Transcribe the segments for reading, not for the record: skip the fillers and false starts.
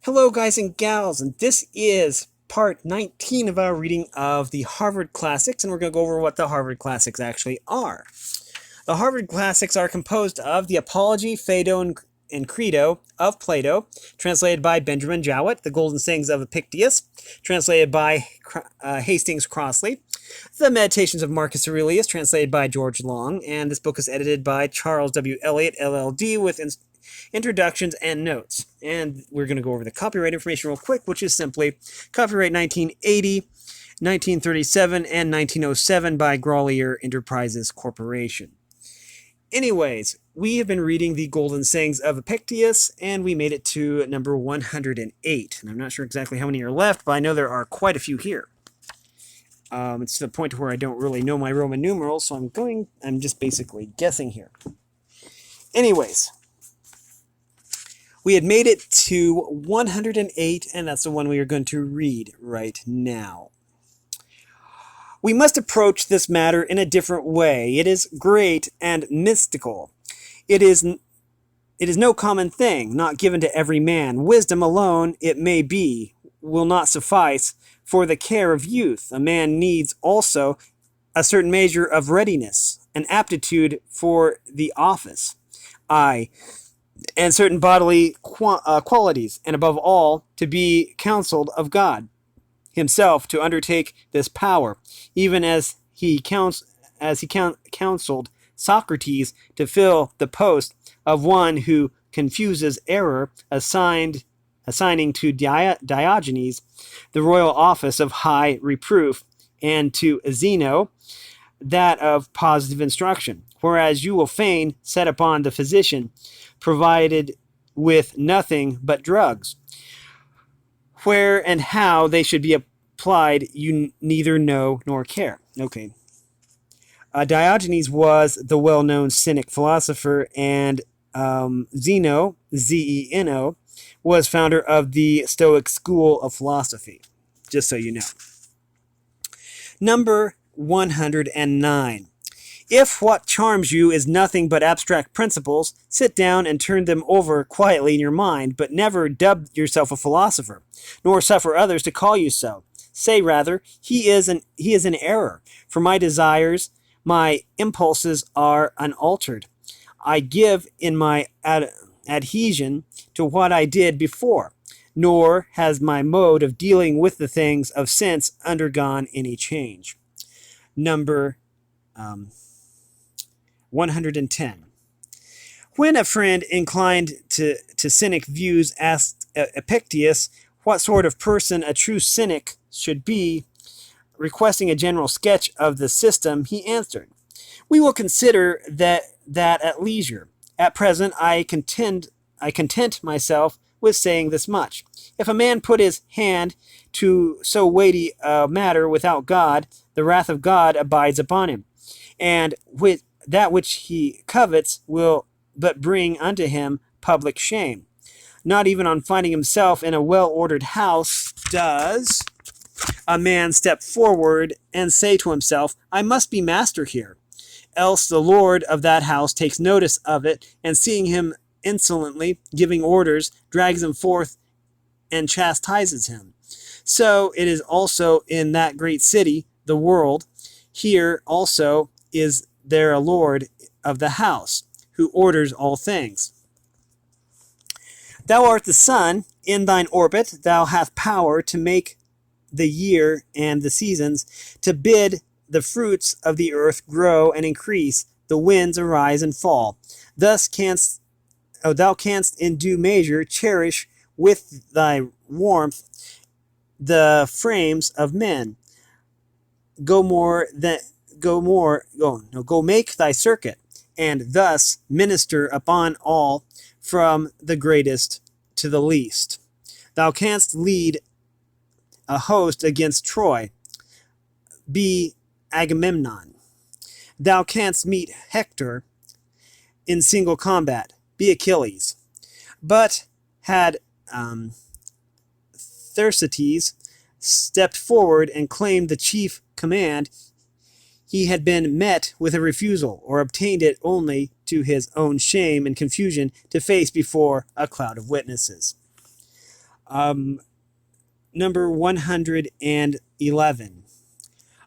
Hello, guys and gals, and this is part 19 of our reading of the Harvard Classics, and we're going to go over what the Harvard Classics actually are. The Harvard Classics are composed of the Apology, Phaedo, and Credo of Plato, translated by Benjamin Jowett, the Golden Sayings of Epictetus, translated by Hastings Crossley, the Meditations of Marcus Aurelius, translated by George Long, and this book is edited by Charles W. Eliot, LLD, with introductions and notes. And we're going to go over the copyright information real quick, which is simply copyright 1980, 1937, and 1907 by Grolier Enterprises Corporation. Anyways, we have been reading the Golden Sayings of Epictetus, and we made it to number 108. And I'm not sure exactly how many are left, but I know there are quite a few here. It's to the point where I don't really know my Roman numerals, so I'm just basically guessing here. Anyways, we had made it to 108, and that's the one we are going to read right now. We must approach this matter in a different way. It is great and mystical. It is no common thing, not given to every man. Wisdom alone, it may be, will not suffice for the care of youth. A man needs also a certain measure of readiness, an aptitude for the office, and certain bodily qualities, and above all, to be counseled of God himself to undertake this power, even as he counseled Socrates to fill the post of one who confuses error, assigning to Diogenes the royal office of high reproof, and to Zeno that of positive instruction. Whereas you will fain set upon the physician, provided with nothing but drugs. Where and how they should be applied, you neither know nor care. Okay. Diogenes was the well-known Cynic philosopher, and Zeno, Z-E-N-O, was founder of the Stoic school of philosophy, just so you know. Number 109. If what charms you is nothing but abstract principles, sit down and turn them over quietly in your mind, but never dub yourself a philosopher, nor suffer others to call you so. Say rather, he is in error, for my desires, my impulses are unaltered. I give in my adhesion to what I did before, nor has my mode of dealing with the things of sense undergone any change. Number 110. When a friend inclined to cynic views asked Epictetus what sort of person a true cynic should be, requesting a general sketch of the system, he answered, "We will consider that at leisure. At present I content myself with saying this much. If a man put his hand to so weighty a matter without God, the wrath of God abides upon him, and with that which he covets will but bring unto him public shame. Not even on finding himself in a well-ordered house does a man step forward and say to himself, I must be master here. Else the lord of that house takes notice of it, and seeing him insolently giving orders, drags him forth and chastises him. So it is also in that great city, the world. Here also is there a lord of the house, who orders all things. Thou art the sun, in thine orbit thou hast power to make the year and the seasons, to bid the fruits of the earth grow and increase, the winds arise and fall. Thus thou canst in due measure cherish with thy warmth the frames of men. Go make thy circuit, and thus minister upon all, from the greatest to the least. Thou canst lead a host against Troy, be Agamemnon. Thou canst meet Hector in single combat, be Achilles. But had Thersites stepped forward and claimed the chief command, he had been met with a refusal, or obtained it only to his own shame and confusion to face before a cloud of witnesses. Number 111.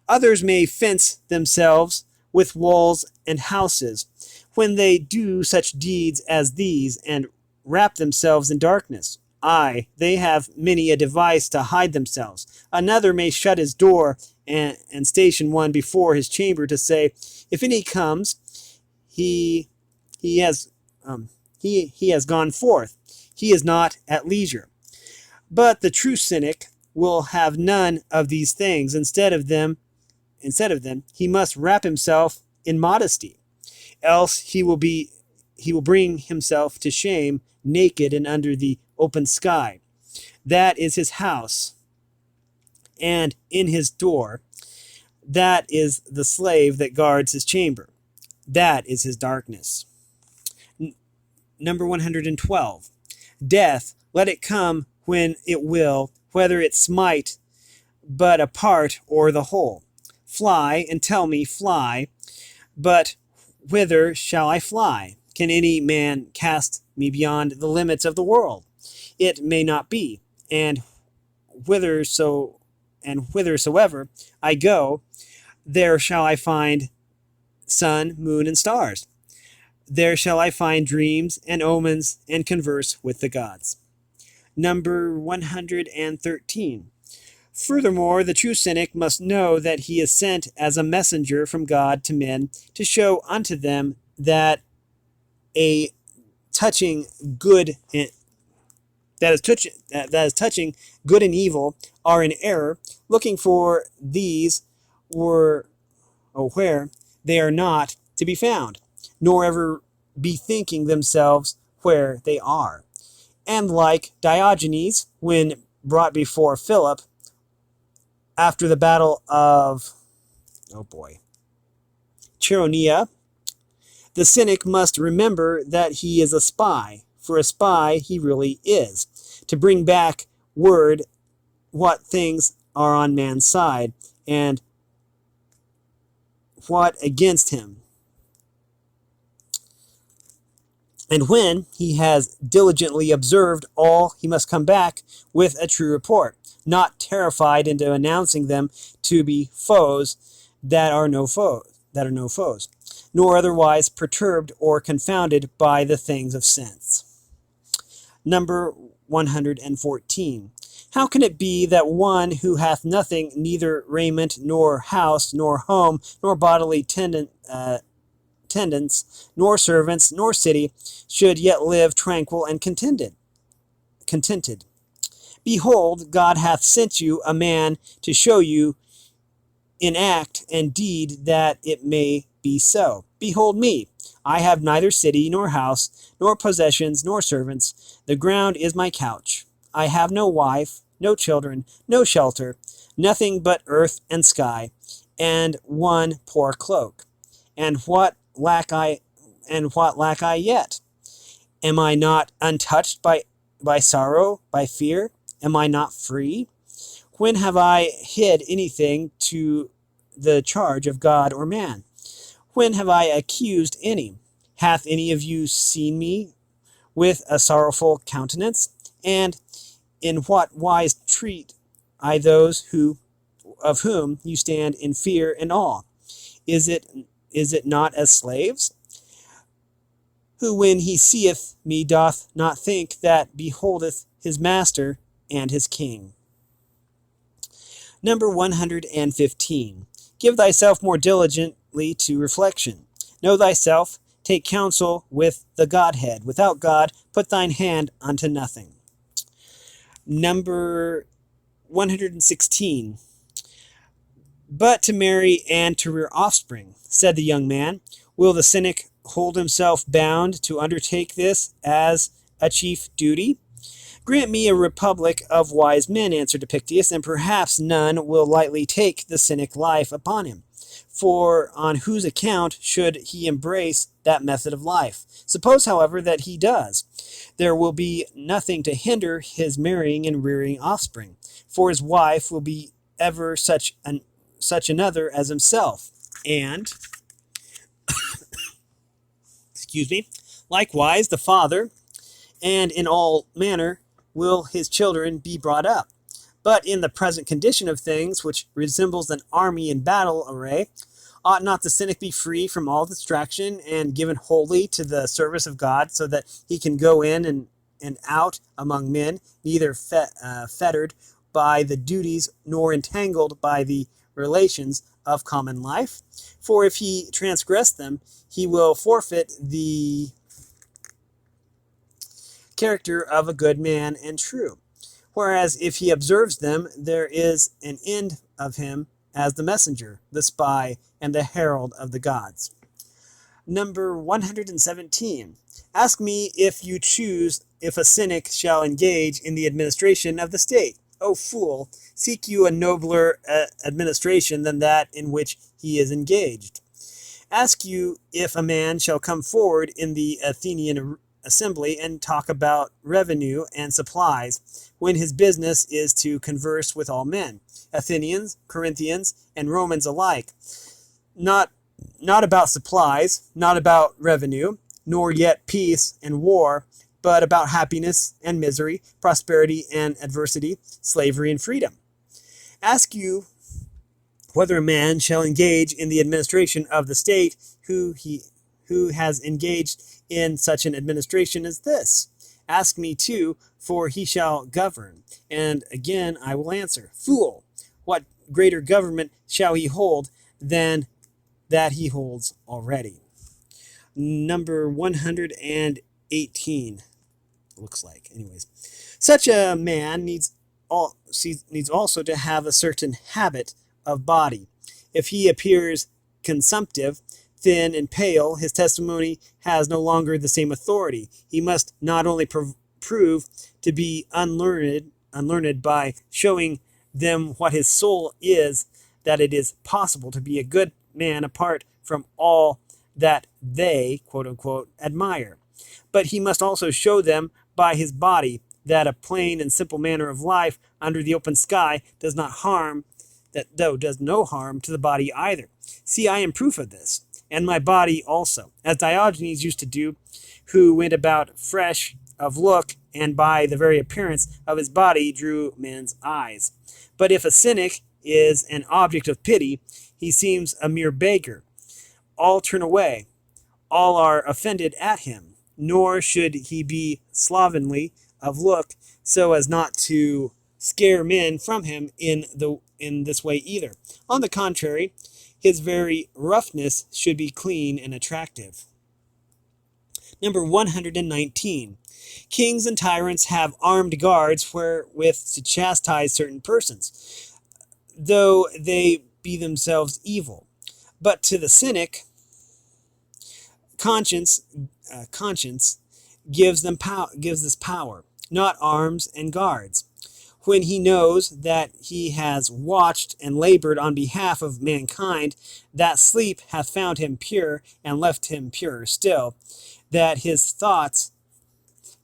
Others may fence themselves with walls and houses, when they do such deeds as these, and wrap themselves in darkness. Aye, they have many a device to hide themselves. Another may shut his door, and station one before his chamber to say, if any comes, he has he has gone forth. He is not at leisure. But the true cynic will have none of these things. Instead of them, he must wrap himself in modesty, else he will bring himself to shame, naked and under the open sky. That is his house, and in his door. That is the slave that guards his chamber. That is his darkness. Number 112. Death, let it come when it will, whether it smite but a part or the whole. Fly, and tell me, fly, but whither shall I fly? Can any man cast me beyond the limits of the world? It may not be, and whithersoever I go, there shall I find sun, moon, and stars. There shall I find dreams and omens, and converse with the gods. Number 113. Furthermore, the true cynic must know that he is sent as a messenger from God to men to show unto them that a touching good that is touching good and evil are in error, looking for these where they are not to be found, nor ever bethinking themselves where they are. And like Diogenes, when brought before Philip after the battle of Chaeronea, the cynic must remember that he is a spy, for a spy he really is, to bring back word what things are on man's side and what against him. And when he has diligently observed all, he must come back with a true report, not terrified into announcing them to be foes that are no foes, nor otherwise perturbed or confounded by the things of sense. Number 114. How can it be that one who hath nothing, neither raiment, nor house, nor home, nor bodily tendance, nor servants, nor city, should yet live tranquil and contented? Behold, God hath sent you a man to show you in act and deed that it may be so. Behold me, I have neither city, nor house, nor possessions, nor servants. The ground is my couch. I have no wife, no children, no shelter, nothing but earth and sky, and one poor cloak. And what lack I yet? Am I not untouched by sorrow, by fear? Am I not free? When have I hid anything to the charge of God or man? When have I accused any? Hath any of you seen me with a sorrowful countenance? And in what wise treat I those of whom you stand in fear and awe? Is it not as slaves? Who when he seeth me doth not think that beholdeth his master and his king. Number 115. Give thyself more diligently to reflection. Know thyself, take counsel with the Godhead. Without God, put thine hand unto nothing. Number 116. But to marry and to rear offspring, said the young man. Will the cynic hold himself bound to undertake this as a chief duty? Grant me a republic of wise men, answered Epictetus, and perhaps none will lightly take the cynic life upon him. For on whose account should he embrace that method of life? Suppose, however, that he does. There will be nothing to hinder his marrying and rearing offspring, for his wife will be ever such another as himself, and likewise the father, and in all manner will his children be brought up. But in the present condition of things, which resembles an army in battle array, ought not the cynic be free from all distraction and given wholly to the service of God, so that he can go in and out among men, neither fettered by the duties nor entangled by the relations of common life? For if he transgress them, he will forfeit the character of a good man and true. Whereas if he observes them, there is an end of him as the messenger, the spy, and the herald of the gods. Number 117. Ask me if you choose if a cynic shall engage in the administration of the state. O fool, seek you a nobler administration than that in which he is engaged. Ask you if a man shall come forward in the Athenian assembly and talk about revenue and supplies, when his business is to converse with all men, Athenians, Corinthians, and Romans alike, not about supplies, not about revenue, nor yet peace and war, but about happiness and misery, prosperity and adversity, slavery and freedom. Ask you whether a man shall engage in the administration of the state who has engaged in such an administration as this. Ask me too, for he shall govern. And again I will answer, fool, what greater government shall he hold than that he holds already? Number 118, looks like. Anyways, such a man needs also to have a certain habit of body. If he appears consumptive, thin, and pale, his testimony has no longer the same authority. He must not only prove to be unlearned by showing them what his soul is, that it is possible to be a good man apart from all that they, quote unquote, admire. But he must also show them by his body that a plain and simple manner of life under the open sky does no harm to the body either. See, I am proof of this, and my body also, as Diogenes used to do, who went about fresh of look, and by the very appearance of his body drew men's eyes. But if a cynic is an object of pity, he seems a mere beggar. All turn away, all are offended at him, nor should he be slovenly of look, so as not to scare men from him in this way either. On the contrary, his very roughness should be clean and attractive. Number 119. Kings and tyrants have armed guards wherewith to chastise certain persons, though they be themselves evil. But to the cynic, conscience gives this power, not arms and guards. When he knows that he has watched and labored on behalf of mankind, that sleep hath found him pure and left him purer still, that his thoughts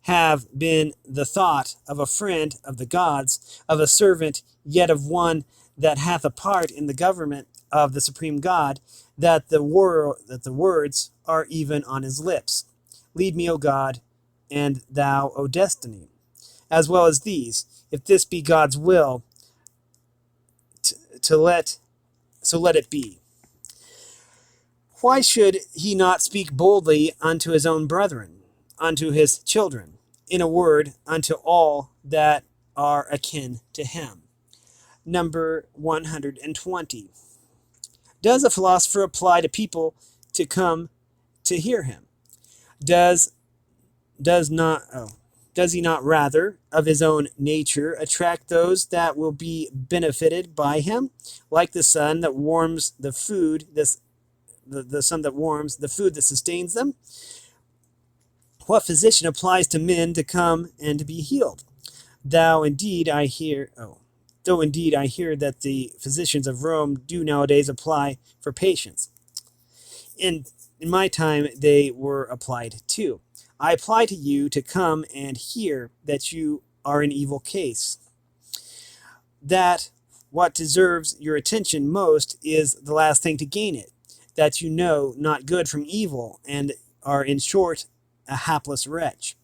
have been the thought of a friend of the gods, of a servant, yet of one that hath a part in the government of the supreme God, that the words are even on his lips. Lead me, O God, and thou, O destiny, as well as these, if this be God's will, so let it be. Why should he not speak boldly unto his own brethren, unto his children, in a word, unto all that are akin to him? Number 120. Does a philosopher apply to people to come to hear him? Does he not rather, of his own nature, attract those that will be benefited by him, like the sun that warms the food, the sun that warms the food that sustains them? What physician applies to men to come and to be healed? Though indeed I hear that the physicians of Rome do nowadays apply for patients. In my time they were applied to. I apply to you to come and hear that you are in evil case. That what deserves your attention most is the last thing to gain it, that you know not good from evil, and are in short a hapless wretch.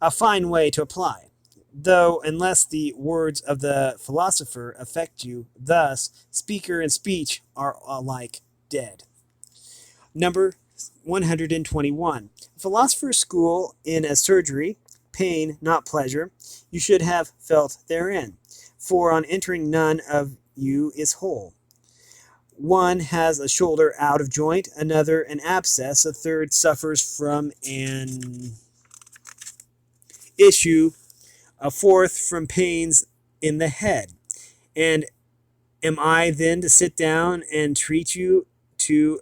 A fine way to apply. though unless the words of the philosopher affect you, thus speaker and speech are alike dead. Number 121. A philosopher's school in a surgery, pain, not pleasure, you should have felt therein. For on entering none of you is whole. One has a shoulder out of joint, another an abscess, a third suffers from an issue, a fourth from pains in the head. And am I then to sit down and treat you to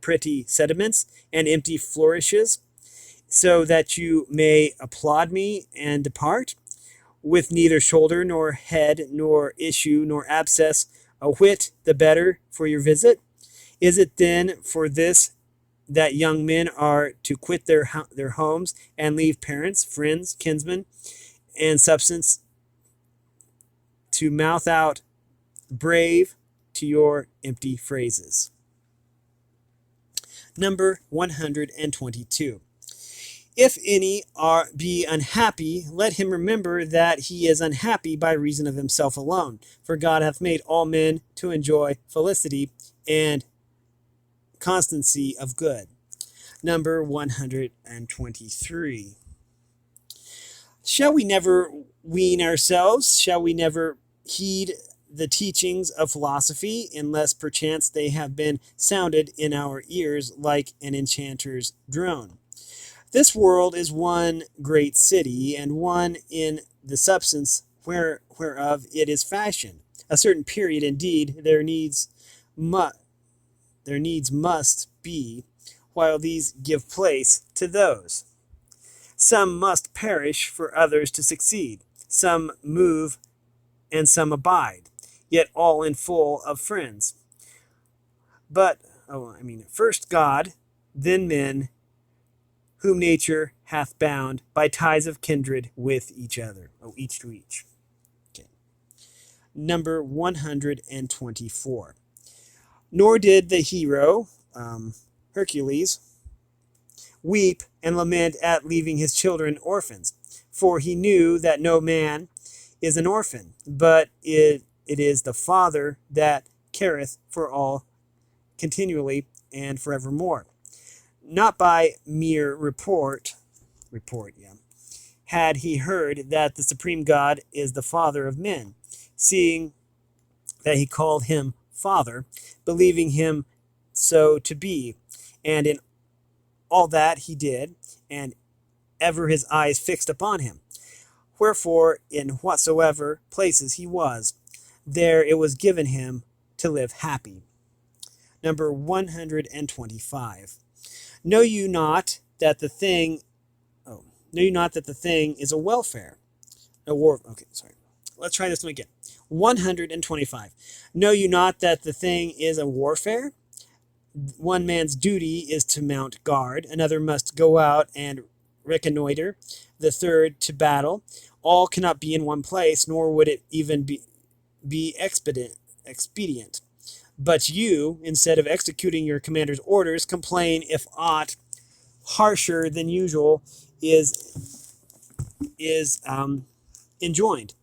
pretty sentiments and empty flourishes, so that you may applaud me and depart, with neither shoulder nor head nor issue nor abscess, a whit the better for your visit? Is it then for this that young men are to quit their homes and leave parents, friends, kinsmen, and substance, to mouth out brave to your empty phrases? Number 122. If any be unhappy, let him remember that he is unhappy by reason of himself alone. For God hath made all men to enjoy felicity and constancy of good. Number 123. Shall we never wean ourselves? Shall we never heed the teachings of philosophy, unless perchance they have been sounded in our ears like an enchanter's drone? This world is one great city, and one in the substance whereof it is fashioned. A certain period, indeed, there needs must be, while these give place to those. Some must perish for others to succeed. Some move and some abide, yet all in full of friends. First God, then men, whom nature hath bound by ties of kindred with each other. Each to each. Okay. Number 124. Nor did the hero, Hercules, weep and lament at leaving his children orphans, for he knew that no man is an orphan, but it is the Father that careth for all continually and forevermore. Not by mere report, had he heard that the supreme God is the Father of men, seeing that he called him Father, believing him so to be, and in all that he did, and ever his eyes fixed upon him. Wherefore, in whatsoever places he was, there it was given him to live happy. Number 125. Know you not that the thing is a welfare? Let's try this one again. 125. Know you not that the thing is a warfare? One man's duty is to mount guard, another must go out and reconnoiter, the third to battle. All cannot be in one place, nor would it even be expedient. But you, instead of executing your commander's orders, complain if aught harsher than usual is enjoined,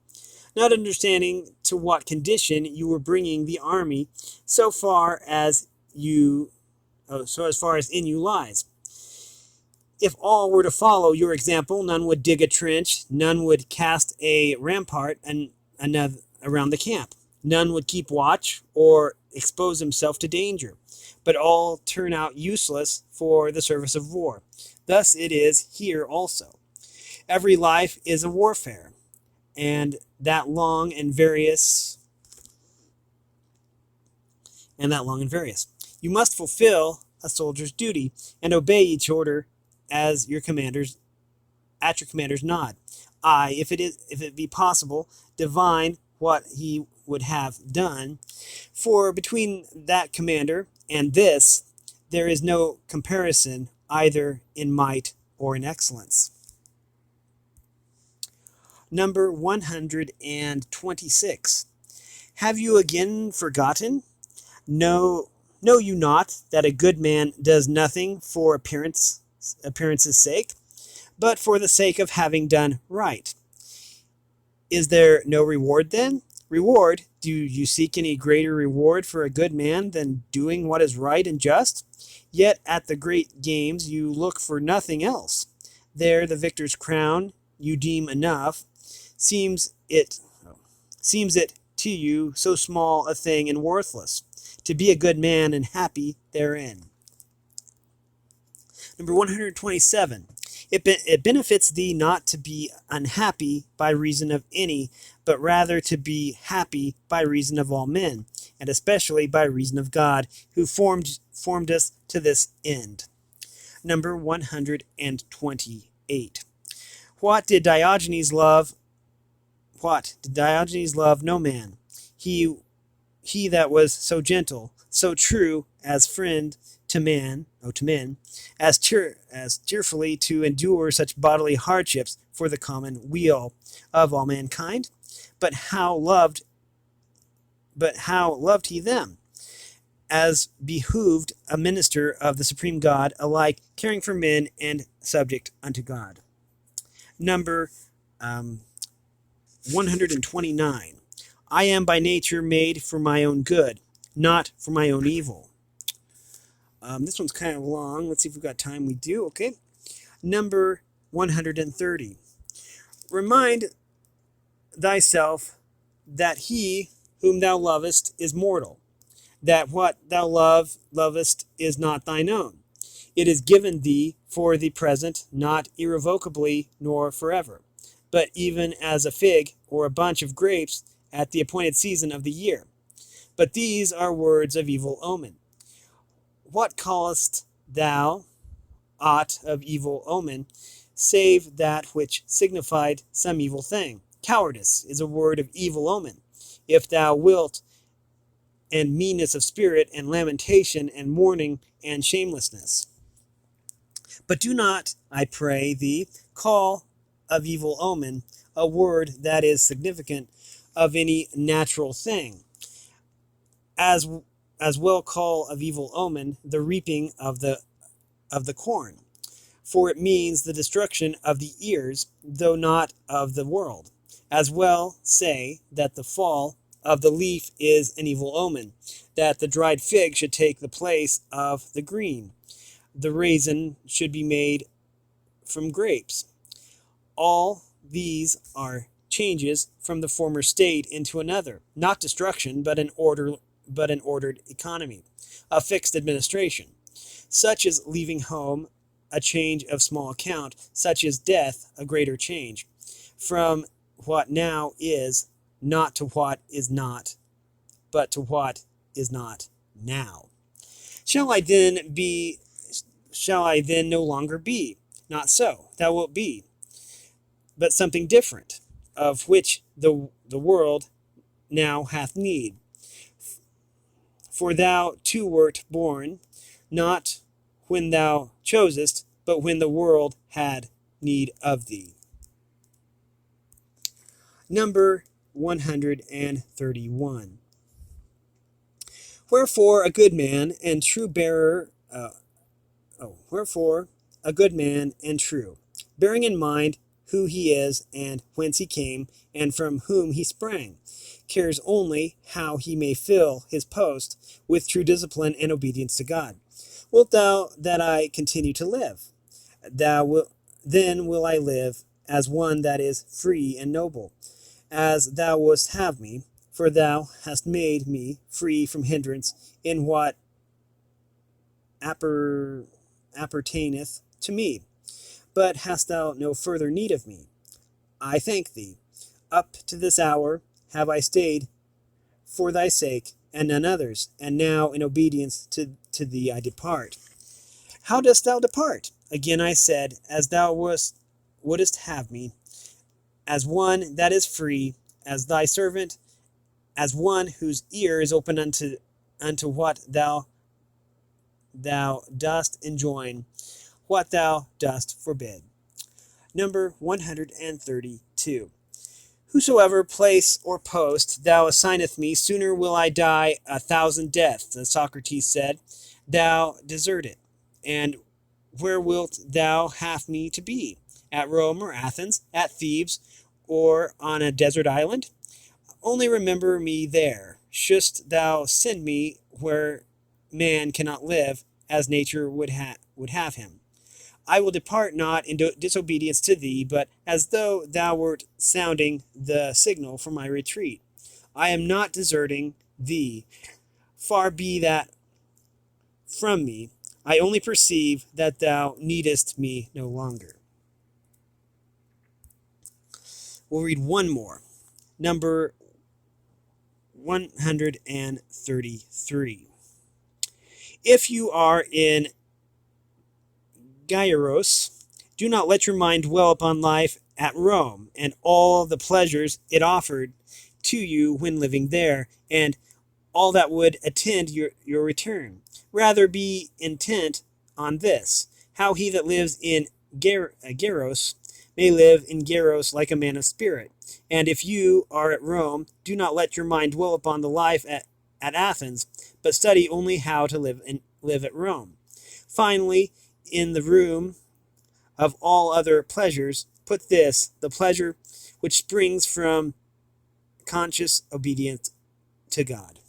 not understanding to what condition you were bringing the army, so as far as in you lies. If all were to follow your example, none would dig a trench, none would cast a rampart around the camp, none would keep watch or expose himself to danger, but all turn out useless for the service of war. Thus it is here also. Every life is a warfare, and that long and various. You must fulfill a soldier's duty and obey each order at your commander's nod. If it be possible, divine what he would have done, for between that commander and this there is no comparison either in might or in excellence. Number 126. Have you again forgotten? Know you not that a good man does nothing for appearance's sake, but for the sake of having done right? Is there no reward then? Reward? Do you seek any greater reward for a good man than doing what is right and just? Yet at the great games you look for nothing else. There the victor's crown you deem enough. Seems it seems it to you so small a thing and worthless, to be a good man and happy therein. Number 127. It benefits thee not to be unhappy by reason of any, but rather to be happy by reason of all men, and especially by reason of God, who formed us to this end. Number 128. What did Diogenes love? What did Diogenes love? No man. He that was so gentle, so true as friend to men, as cheerfully to endure such bodily hardships for the common weal of all mankind. But how loved he them, as behooved a minister of the supreme God, alike caring for men and subject unto God. Number 129. I am by nature made for my own good, not for my own evil. This one's kind of long. Let's see if we've got time. We do. Okay. Number 130. Remind thyself that he whom thou lovest is mortal, that what thou lovest is not thine own. It is given thee for the present, not irrevocably nor forever, but even as a fig or a bunch of grapes at the appointed season of the year. But these are words of evil omen. What callest thou aught of evil omen, save that which signified some evil thing? Cowardice is a word of evil omen, if thou wilt, and meanness of spirit, and lamentation, and mourning, and shamelessness. But do not, I pray thee, call of evil omen a word that is significant of any natural thing, as well call of evil omen the reaping of the corn, for it means the destruction of the ears, though not of the world. As well say that the fall of the leaf is an evil omen, that the dried fig should take the place of the green, the raisin should be made from grapes. All these are changes from the former state into another, not destruction, but an ordered economy, a fixed administration. Such is leaving home, a change of small account, such is death, a greater change, from what now is, not to what is not, but to what is not now. Shall I then no longer be? Not so, thou wilt be, but something different, of which the world now hath need. For thou too wert born, not when thou chosest, but when the world had need of thee. Number 131. Wherefore a good man and true, bearing in mind who he is and whence he came and from whom he sprang, cares only how he may fill his post with true discipline and obedience to God. Wilt thou that I continue to live? Then will I live as one that is free and noble, as thou wouldst have me, for thou hast made me free from hindrance in what appertaineth to me. But hast thou no further need of me? I thank thee. Up to this hour have I stayed for thy sake, and none others, and now in obedience to thee I depart. How dost thou depart? Again I said, as thou wouldest have me, as one that is free, as thy servant, as one whose ear is open unto what thou dost enjoin, what thou dost forbid. Number 132. Whosoever place or post thou assigneth me, sooner will I die 1,000 deaths, as Socrates said. Thou desert it. And where wilt thou have me to be? At Rome or Athens? At Thebes? or on a desert island? Only remember me there. Shouldst thou send me where man cannot live, as nature would have him. I will depart not in disobedience to thee, but as though thou wert sounding the signal for my retreat. I am not deserting thee. Far be that from me. I only perceive that thou needest me no longer. We'll read one more. Number 133. If you are in Gyros, do not let your mind dwell upon life at Rome and all the pleasures it offered to you when living there, and all that would attend your return. Rather be intent on this, how he that lives in Gyros may live in Gyros like a man of spirit. And if you are at Rome, do not let your mind dwell upon the life at Athens, but study only how to live at Rome. Finally, in the room of all other pleasures, put this, the pleasure which springs from conscious obedience to God.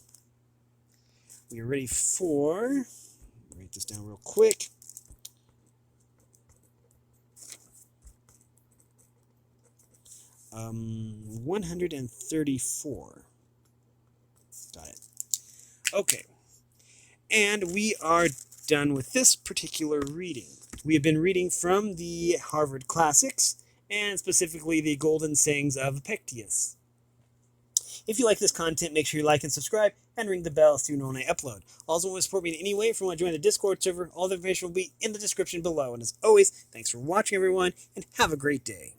We are ready for, write this down real quick. Um, 134. Got it. Okay. And we are done with this particular reading. We have been reading from the Harvard Classics, and specifically the Golden Sayings of Epictetus. If you like this content, make sure you like and subscribe, and ring the bell so you know when I upload. Also, want to support me in any way, if you want to join the Discord server, all the information will be in the description below. And as always, thanks for watching, everyone, and have a great day.